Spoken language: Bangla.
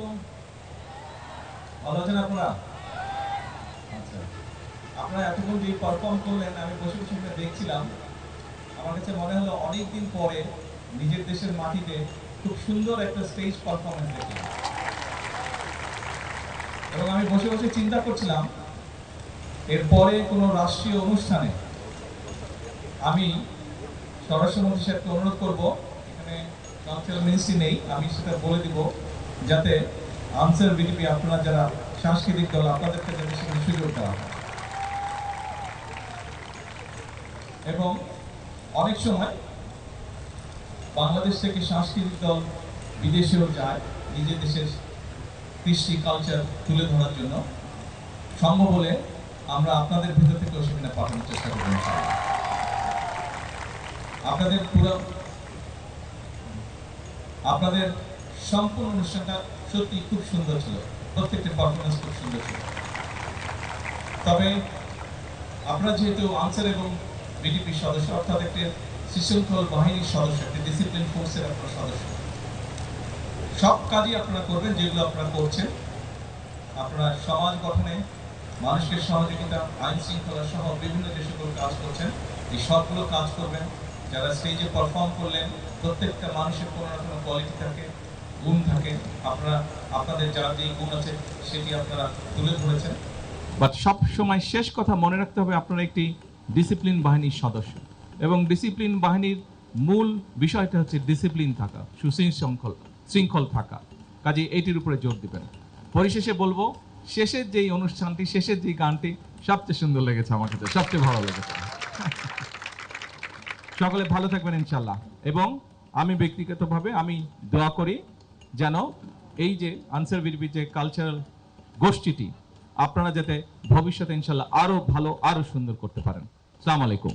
আলাইকুম। ভালো আছেন আপনারা? আচ্ছা, আপনারা এতক্ষণ যে পারফর্ম করলেন আমি বসে বসে এটা দেখছিলাম। আমার কাছে মনে হলো অনেকদিন পরে নিজের দেশের মাটিতে খুব সুন্দর একটা স্টেজ পারফরমেন্স দেখলাম। এবং আমি বসে বসে চিন্তা করছিলাম এরপরে কোনো রাষ্ট্রীয় অনুষ্ঠানে আমি স্বরাষ্ট্রমন্ত্রী সাহেবকে অনুরোধ করব, এখানে কালচারাল মিনিস্ট্রি নেই, আমি সেটা বলে দিব যাতে আনসার বিডিপি আপনারা যারা সাংস্কৃতিক দল আপনাদেরকে যাতে সেখানে সুযোগ দেওয়া হয়। এবং অনেক সময় বাংলাদেশ থেকে সাংস্কৃতিক দল বিদেশেও যায় নিজের দেশের কৃষ্টি কালচার তুলে ধরার জন্য। সম্ভব হলে আমরা আপনাদের ভিতর থেকেও সেখানে পাঠানোর চেষ্টা করব। আপনাদের সম্পূর্ণ অনুষ্ঠানটা সত্যি খুব সুন্দর ছিল, প্রত্যেকটা পারফরমেন্স খুব সুন্দর ছিল। তবে আপনারা যেহেতু আনসার এবং বিডিপির সদস্য, অর্থাৎ একটা শৃঙ্খল বাহিনীর সদস্য, একটা ডিসিপ্লিন ফোর্সের আপনারা সদস্য, সব কাজই আপনারা করবেন যেগুলো আপনারা করছেন। আপনারা সমাজ গঠনে মানুষকে সহযোগিতা, আইন শৃঙ্খলা সহ বিভিন্ন যে সকল কাজ করছেন এই সবগুলো কাজ করবেন। যারা স্টেজে পারফর্ম করলেন প্রত্যেকটা মানুষের কোনো না কোনো কোয়ালিটি থাকে, গুণ থাকে। আপনারা আপনাদের যার যে গুণ আছে সেটি আপনারা তুলে ধরেছেন। বাট সব সময় শেষ কথা মনে রাখতে হবে আপনারা একটি ডিসিপ্লিন বাহিনীর সদস্য, এবং ডিসিপ্লিন বাহিনীর মূল বিষয়টা হচ্ছে ডিসিপ্লিন থাকা, শৃঙ্খল থাকা। কাজে এইটির উপরে জোর দিবেন। পরিশেষে বলবো, শেষের যেই অনুষ্ঠানটি, শেষের যেই গানটি সবচেয়ে সুন্দর লেগেছে আমার কাছে, সবচেয়ে ভালো লেগেছে। সকলে ভালো থাকবেন ইনশাল্লাহ। এবং আমি ব্যক্তিগতভাবে আমি দোয়া করি যেন এই যে আনসার বিডিপি যে কালচারাল গোষ্ঠীটি আপনারা যাতে ভবিষ্যতে ইনশাল্লাহ আরো ভালো আরো সুন্দর করতে পারেন। আসসালামু আলাইকুম।